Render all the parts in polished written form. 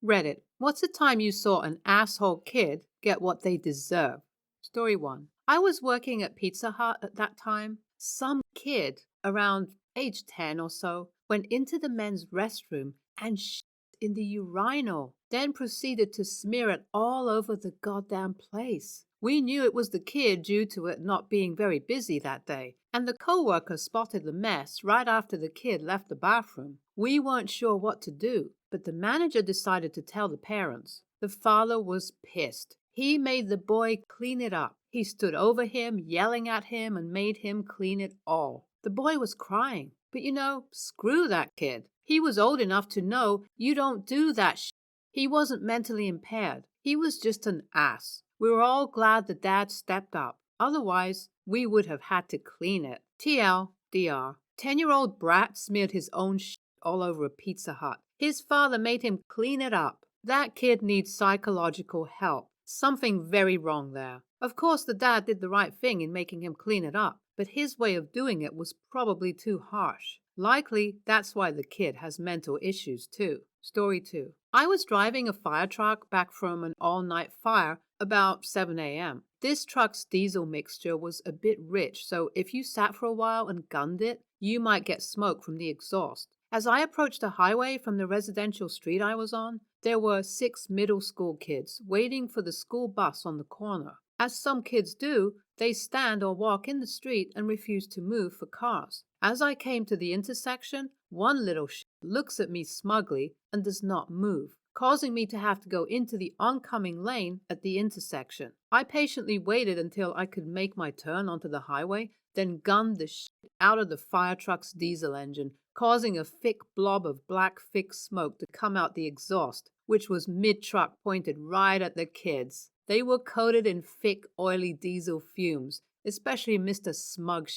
Reddit. What's the time you saw an asshole kid get what they deserve? Story 1. I was working at Pizza Hut at that time. Some kid around age 10 or so went into the men's restroom and shit in the urinal, then proceeded to smear it all over the goddamn place. We knew it was the kid due to it not being very busy that day, and the coworker spotted the mess right after the kid left the bathroom. We weren't sure what to do, but the manager decided to tell the parents. The father was pissed. He made the boy clean it up. He stood over him, yelling at him, and made him clean it all. The boy was crying. But screw that kid. He was old enough to know you don't do that shit. He wasn't mentally impaired. He was just an ass. We were all glad the dad stepped up. Otherwise, we would have had to clean it. TLDR. 10-year-old brat smeared his own shit all over a Pizza Hut. His father made him clean it up. That kid needs psychological help. Something very wrong there. Of course, the dad did the right thing in making him clean it up, but his way of doing it was probably too harsh. Likely, that's why the kid has mental issues too. Story 2. I was driving a fire truck back from an all-night fire about 7 a.m. This truck's diesel mixture was a bit rich, so if you sat for a while and gunned it, you might get smoke from the exhaust. As I approached the highway from the residential street I was on, there were 6 middle school kids waiting for the school bus on the corner. As some kids do, they stand or walk in the street and refuse to move for cars. As I came to the intersection, one little looks at me smugly and does not move, causing me to have to go into the oncoming lane at the intersection. I patiently waited until I could make my turn onto the highway, then gunned the out of the fire truck's diesel engine, causing a thick blob of black thick smoke to come out the exhaust, which was mid-truck pointed right at the kids. They were coated in thick, oily diesel fumes, especially Mr. Smug.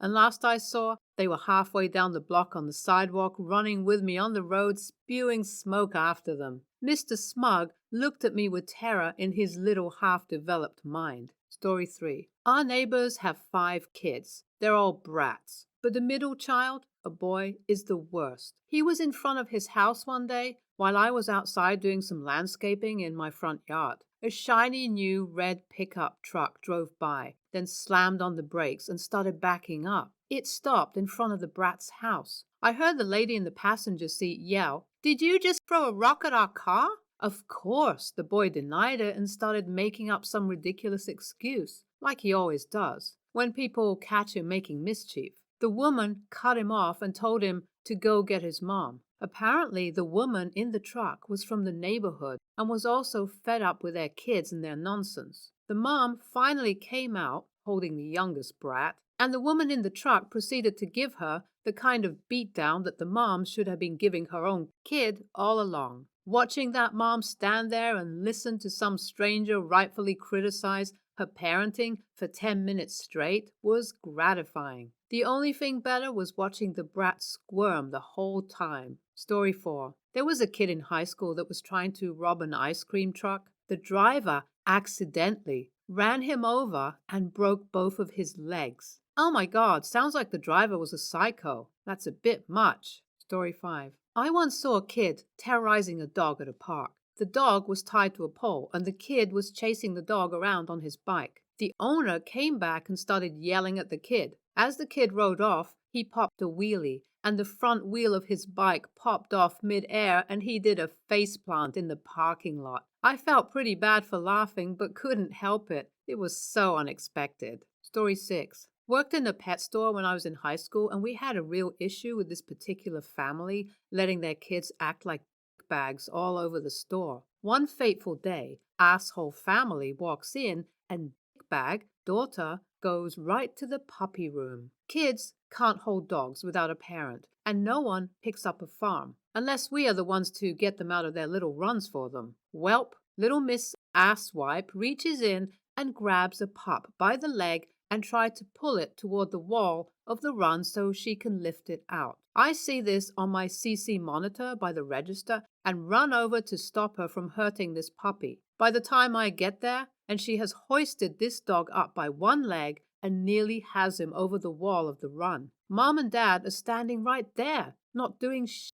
And last I saw, they were halfway down the block on the sidewalk, running with me on the road, spewing smoke after them. Mr. Smug looked at me with terror in his little half-developed mind. Story 3. Our neighbors have 5 kids. They're all brats. But the middle child, a boy, is the worst. He was in front of his house one day while I was outside doing some landscaping in my front yard. A shiny new red pickup truck drove by, then slammed on the brakes and started backing up. It stopped in front of the brat's house. I heard the lady in the passenger seat yell, "Did you just throw a rock at our car?" Of course, the boy denied it and started making up some ridiculous excuse, like he always does, when people catch him making mischief. The woman cut him off and told him to go get his mom. Apparently, the woman in the truck was from the neighborhood and was also fed up with their kids and their nonsense. The mom finally came out, holding the youngest brat, and the woman in the truck proceeded to give her the kind of beatdown that the mom should have been giving her own kid all along. Watching that mom stand there and listen to some stranger rightfully criticize her parenting for 10 minutes straight was gratifying. The only thing better was watching the brat squirm the whole time. Story 4. There was a kid in high school that was trying to rob an ice cream truck. The driver accidentally ran him over and broke both of his legs. Oh my God, sounds like the driver was a psycho. That's a bit much. Story 5. I once saw a kid terrorizing a dog at a park. The dog was tied to a pole, and the kid was chasing the dog around on his bike. The owner came back and started yelling at the kid. As the kid rode off, he popped a wheelie, and the front wheel of his bike popped off mid-air, and he did a faceplant in the parking lot. I felt pretty bad for laughing, but couldn't help it. It was so unexpected. Story 6. Worked in a pet store when I was in high school, and we had a real issue with this particular family letting their kids act like bags all over the store. One fateful day, asshole family walks in and bag daughter goes right to the puppy room. Kids can't hold dogs without a parent, and no one picks up a farm unless we are the ones to get them out of their little runs for them. Welp, little Miss Asswipe reaches in and grabs a pup by the leg and tried to pull it toward the wall of the run so she can lift it out. I see this on my CC monitor by the register and run over to stop her from hurting this puppy. By the time I get there, and she has hoisted this dog up by one leg and nearly has him over the wall of the run. Mom and Dad are standing right there, not doing shit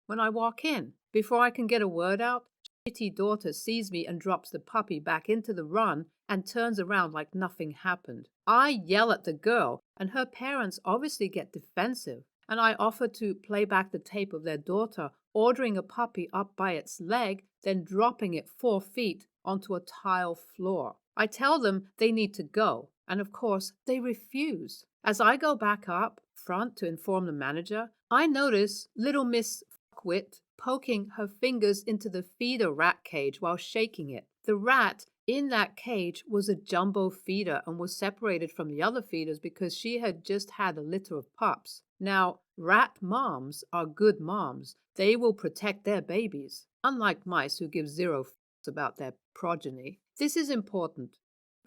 when I walk in. Before I can get a word out, shitty daughter sees me and drops the puppy back into the run and turns around like nothing happened. I yell at the girl, and her parents obviously get defensive, and I offer to play back the tape of their daughter ordering a puppy up by its leg, then dropping it 4 feet onto a tile floor. I tell them they need to go, and of course they refuse. As I go back up front to inform the manager, I notice little Miss Fuckwit poking her fingers into the feeder rat cage while shaking it. The rat in that cage was a jumbo feeder and was separated from the other feeders because she had just had a litter of pups. Now, rat moms are good moms. They will protect their babies, unlike mice who give zero fucks about their progeny. This is important.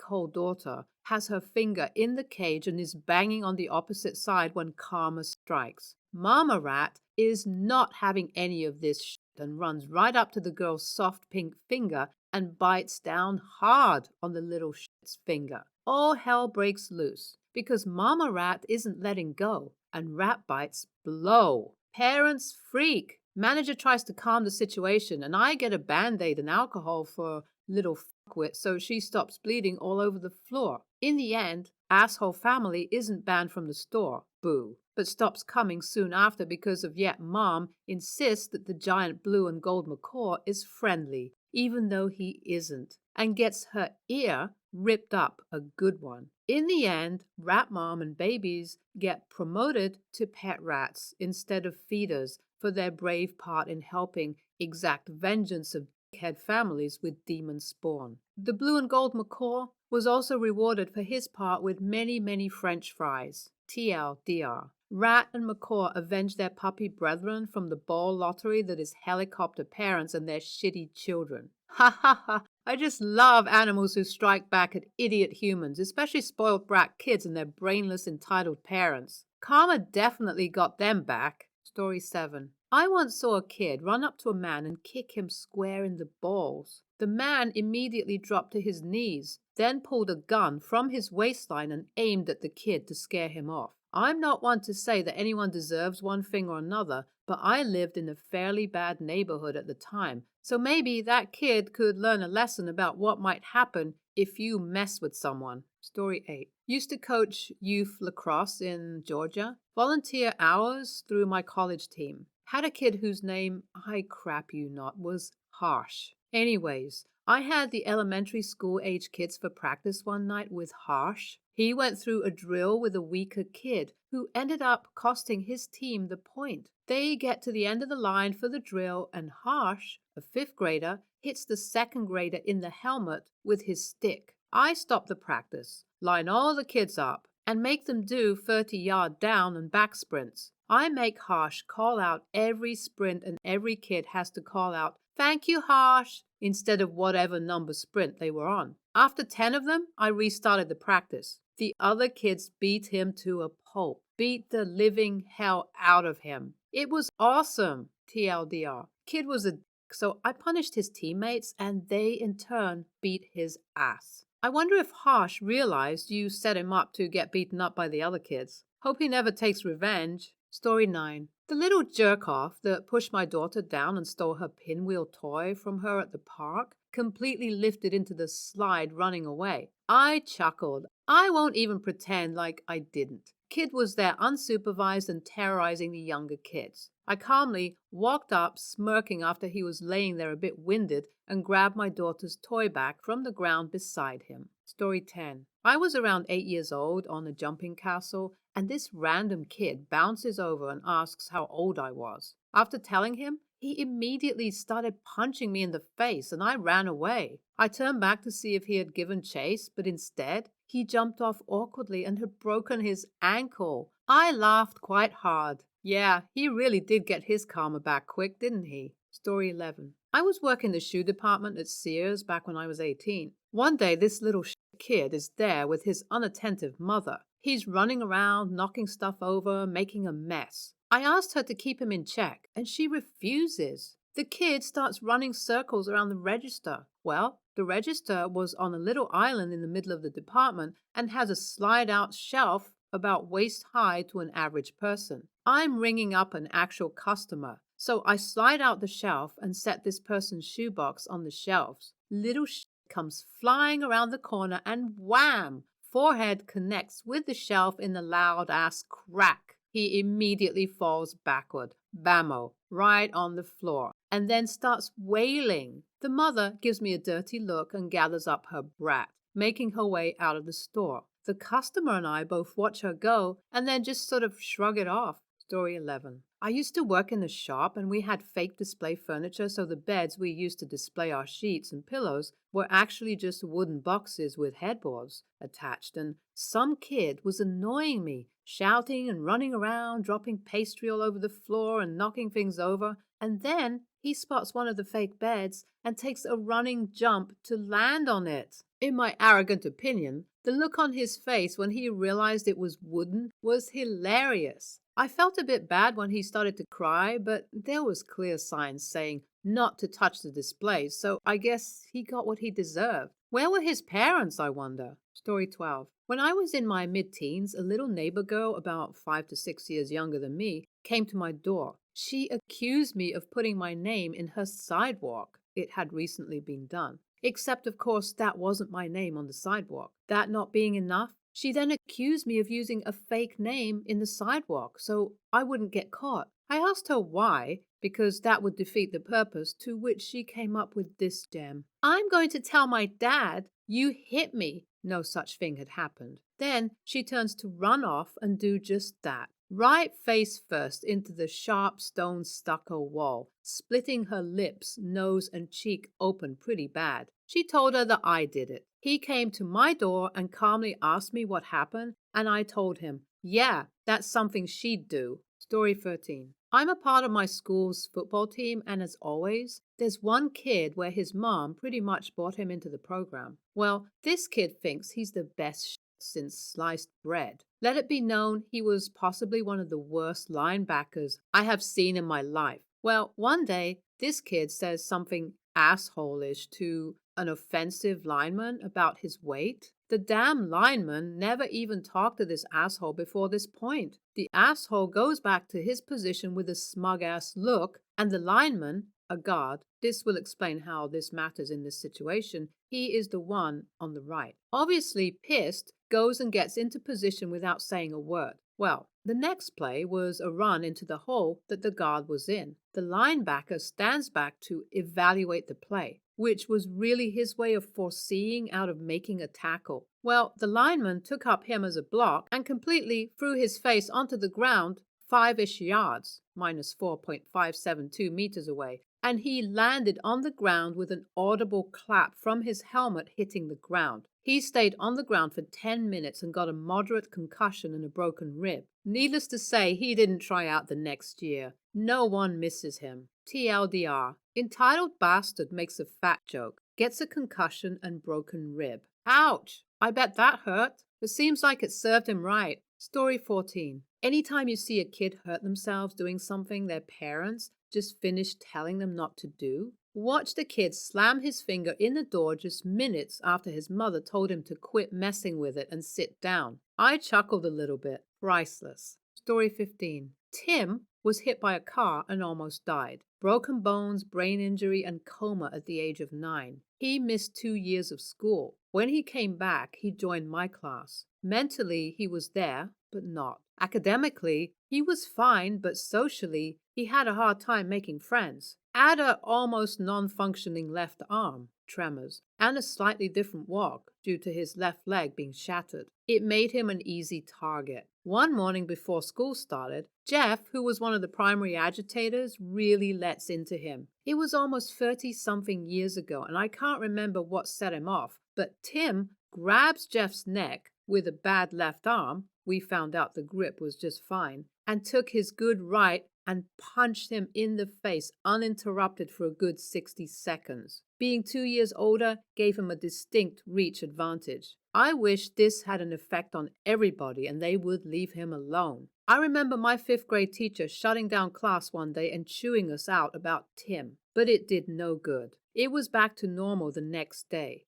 Whole daughter has her finger in the cage and is banging on the opposite side when Karma strikes. Mama Rat is not having any of this shit and runs right up to the girl's soft pink finger and bites down hard on the little shit's finger. All hell breaks loose because Mama Rat isn't letting go and rat bites blow. Parents freak. Manager tries to calm the situation and I get a Band-Aid and alcohol for little fuckwit so she stops bleeding all over the floor. In the end, asshole family isn't banned from the store, boo, but stops coming soon after because of yet mom insists that the giant blue and gold macaw is friendly, even though he isn't, and gets her ear ripped up, a good one. In the end, rat mom and babies get promoted to pet rats instead of feeders for their brave part in helping exact vengeance of dickhead families with demon spawn. The blue and gold macaw was also rewarded for his part with many, many French fries. TLDR. Rat and macaw avenge their puppy brethren from the ball lottery that is helicopter parents and their shitty children. Ha ha ha! I just love animals who strike back at idiot humans, especially spoiled brat kids and their brainless entitled parents. Karma definitely got them back. Story 7. I once saw a kid run up to a man and kick him square in the balls. The man immediately dropped to his knees, then pulled a gun from his waistline and aimed at the kid to scare him off. I'm not one to say that anyone deserves one thing or another, but I lived in a fairly bad neighborhood at the time, so maybe that kid could learn a lesson about what might happen if you mess with someone. Story 8. Used to coach youth lacrosse in Georgia. Volunteer hours through my college team. Had a kid whose name, I crap you not, was Harsh. Anyways, I had the elementary school age kids for practice one night with Harsh. He went through a drill with a weaker kid who ended up costing his team the point. They get to the end of the line for the drill and Harsh, a 5th grader, hits the 2nd grader in the helmet with his stick. I stop the practice, line all the kids up, and make them do 30-yard down and back sprints. I make Harsh call out every sprint and every kid has to call out, "Thank you, Harsh," instead of whatever number sprint they were on. After 10 of them, I restarted the practice. The other kids beat him to a pulp, beat the living hell out of him. It was awesome, TLDR. Kid was a dick, so I punished his teammates and they in turn beat his ass. I wonder if Harsh realized you set him up to get beaten up by the other kids. Hope he never takes revenge. Story 9. The little jerk-off that pushed my daughter down and stole her pinwheel toy from her at the park completely lifted into the slide running away. I chuckled. I won't even pretend like I didn't. Kid was there unsupervised and terrorizing the younger kids. I calmly walked up, smirking after he was laying there a bit winded, and grabbed my daughter's toy back from the ground beside him. Story 10. I was around 8 years old on a jumping castle, and this random kid bounces over and asks how old I was. After telling him, he immediately started punching me in the face, and I ran away. I turned back to see if he had given chase, but instead, he jumped off awkwardly and had broken his ankle. I laughed quite hard. Yeah, he really did get his karma back quick, didn't he? Story 11. I was working the shoe department at Sears back when I was 18. One day, this little kid is there with his unattentive mother. He's running around, knocking stuff over, making a mess. I asked her to keep him in check, and she refuses. The kid starts running circles around the register. Well, the register was on a little island in the middle of the department and has a slide-out shelf about waist high to an average person. I'm ringing up an actual customer. So I slide out the shelf and set this person's shoebox on the shelves. Little comes flying around the corner and wham! Forehead connects with the shelf in a loud ass crack. He immediately falls backward, bammo, right on the floor, and then starts wailing. The mother gives me a dirty look and gathers up her brat, making her way out of the store. The customer and I both watch her go and then just sort of shrug it off. Story 11. I used to work in the shop and we had fake display furniture, so the beds we used to display our sheets and pillows were actually just wooden boxes with headboards attached, and some kid was annoying me, shouting and running around, dropping pastry all over the floor and knocking things over, and then he spots one of the fake beds and takes a running jump to land on it. In my arrogant opinion, the look on his face when he realized it was wooden was hilarious. I felt a bit bad when he started to cry, but there was clear signs saying not to touch the displays, so I guess he got what he deserved. Where were his parents, I wonder? Story 12. When I was in my mid-teens, a little neighbor girl about 5 to 6 years younger than me came to my door. She accused me of putting my name in her sidewalk. It had recently been done. Except, of course, that wasn't my name on the sidewalk. That not being enough, she then accused me of using a fake name in the sidewalk so I wouldn't get caught. I asked her why, because that would defeat the purpose, to which she came up with this gem. I'm going to tell my dad you hit me. No such thing had happened. Then she turns to run off and do just that. Right face first into the sharp stone stucco wall, splitting her lips, nose, and cheek open pretty bad. She told her that I did it. He came to my door and calmly asked me what happened, and I told him, yeah, that's something she'd do. Story 13. I'm a part of my school's football team, and as always, there's one kid where his mom pretty much brought him into the program. Well, this kid thinks he's the best since sliced bread. Let it be known he was possibly one of the worst linebackers I have seen in my life. Well, one day, this kid says something asshole-ish to an offensive lineman about his weight. The damn lineman never even talked to this asshole before this point. The asshole goes back to his position with a smug-ass look, and the lineman, a guard, this will explain how this matters in this situation, he is the one on the right, obviously pissed, goes and gets into position without saying a word. Well, the next play was a run into the hole that the guard was in. The linebacker stands back to evaluate the play, which was really his way of foreseeing out of making a tackle. Well, the lineman took up him as a block and completely threw his face onto the ground 5-ish yards, minus 4.572 meters away, and he landed on the ground with an audible clap from his helmet hitting the ground. He stayed on the ground for 10 minutes and got a moderate concussion and a broken rib. Needless to say, he didn't try out the next year. No one misses him. TLDR. Entitled bastard makes a fat joke, gets a concussion and broken rib. Ouch! I bet that hurt. It seems like it served him right. Story 14. Anytime you see a kid hurt themselves doing something their parents just finished telling them not to do, watch the kid slam his finger in the door just minutes after his mother told him to quit messing with it and sit down. I chuckled a little bit. Priceless. Story 15. Tim was hit by a car and almost died. Broken bones, brain injury, and coma at the age of 9. He missed 2 years of school. When he came back, he joined my class. Mentally, he was there, but not. Academically, he was fine, but socially, he had a hard time making friends. Add a almost non-functioning left arm, tremors, and a slightly different walk due to his left leg being shattered. It made him an easy target. One morning before school started, Jeff, who was one of the primary agitators, really lets into him. It was almost 30-something years ago, and I can't remember what set him off, but Tim grabs Jeff's neck with a bad left arm, we found out the grip was just fine, and took his good right and punched him in the face uninterrupted for a good 60 seconds. Being 2 years older gave him a distinct reach advantage. I wish this had an effect on everybody and they would leave him alone. I remember my 5th grade teacher shutting down class one day and chewing us out about Tim, but it did no good. It was back to normal the next day.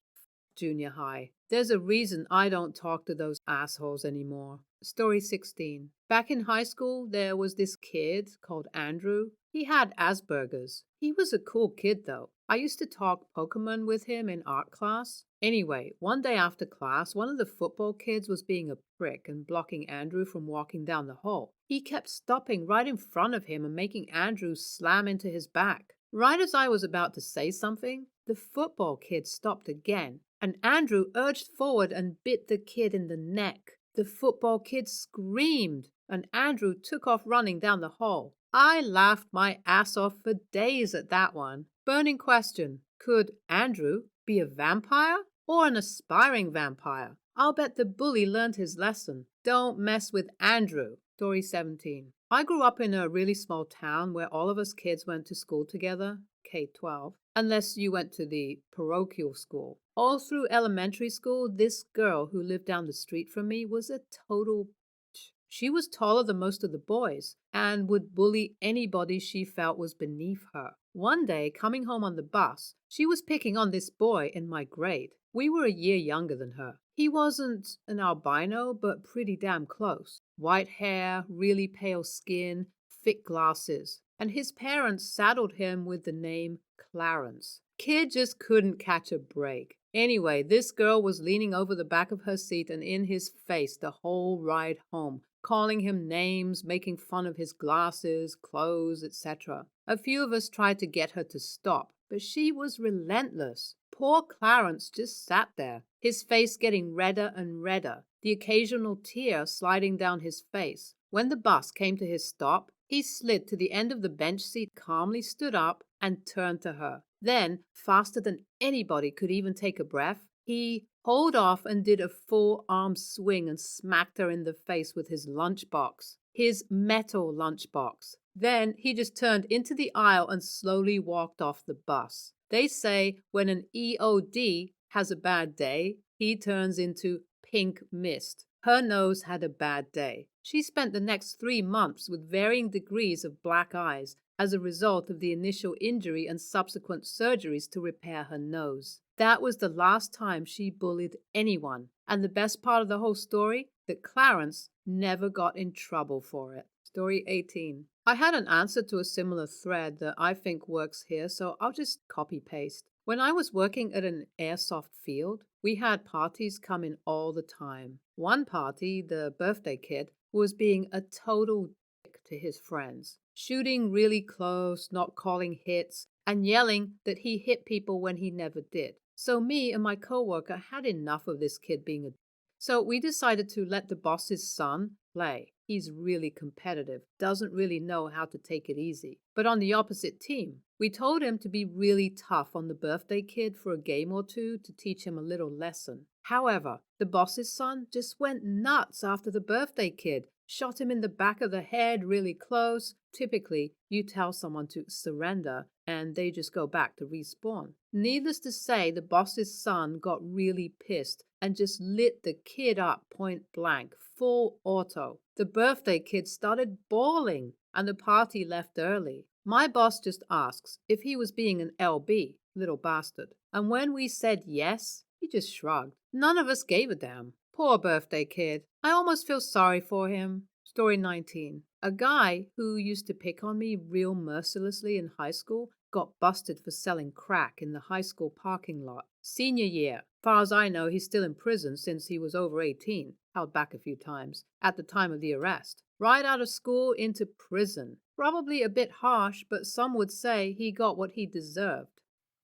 Junior high. There's a reason I don't talk to those assholes anymore. Story 16. Back in high school, there was this kid called Andrew. He had Asperger's. He was a cool kid, though. I used to talk Pokemon with him in art class. Anyway, one day after class, one of the football kids was being a prick and blocking Andrew from walking down the hall. He kept stopping right in front of him and making Andrew slam into his back. Right as I was about to say something, the football kid stopped again, and Andrew urged forward and bit the kid in the neck. The football kid screamed, and Andrew took off running down the hall. I laughed my ass off for days at that one. Burning question: could Andrew be a vampire or an aspiring vampire? I'll bet the bully learned his lesson. Don't mess with Andrew. Story 17. I grew up in a really small town where all of us kids went to school together, K-12, unless you went to the parochial school. All through elementary school, this girl who lived down the street from me was a total bitch. She was taller than most of the boys and would bully anybody she felt was beneath her. One day, coming home on the bus, she was picking on this boy in my grade. We were a year younger than her. He wasn't an albino, but pretty damn close. White hair, really pale skin, thick glasses. And his parents saddled him with the name Clarence. Kid just couldn't catch a break. Anyway, this girl was leaning over the back of her seat and in his face the whole ride home, calling him names, making fun of his glasses, clothes, etc. A few of us tried to get her to stop, but she was relentless. Poor Clarence just sat there, his face getting redder and redder, the occasional tear sliding down his face. When the bus came to his stop, he slid to the end of the bench seat, calmly stood up, and turned to her. Then, faster than anybody could even take a breath, he pulled off and did a full arm swing and smacked her in the face with his lunchbox, his metal lunchbox. Then he just turned into the aisle and slowly walked off the bus. They say when an EOD has a bad day, he turns into pink mist. Her nose had a bad day. She spent the next 3 months with varying degrees of black eyes as a result of the initial injury and subsequent surgeries to repair her nose. That was the last time she bullied anyone. And the best part of the whole story, that Clarence never got in trouble for it. Story 18. I had an answer to a similar thread that I think works here, so I'll just copy-paste. When I was working at an airsoft field, we had parties come in all the time. One party, the birthday kid, was being a total dick to his friends, shooting really close, not calling hits, and yelling that he hit people when he never did. So me and my coworker had enough of this kid being a dick. So we decided to let the boss's son play. He's really competitive, doesn't really know how to take it easy. But on the opposite team, we told him to be really tough on the birthday kid for a game or two to teach him a little lesson. However, the boss's son just went nuts after the birthday kid, shot him in the back of the head really close. Typically, you tell someone to surrender and they just go back to respawn. Needless to say, the boss's son got really pissed and just lit the kid up point blank, full auto. The birthday kid started bawling and the party left early. My boss just asks if he was being an LB, little bastard. And when we said yes, he just shrugged. None of us gave a damn. Poor birthday kid. I almost feel sorry for him. Story 19. A guy who used to pick on me real mercilessly in high school got busted for selling crack in the high school parking lot. Senior year. Far as I know, he's still in prison since he was over 18, held back a few times, at the time of the arrest. Right out of school into prison. Probably a bit harsh, but some would say he got what he deserved.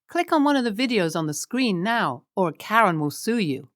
Click on one of the videos on the screen now, or Karen will sue you.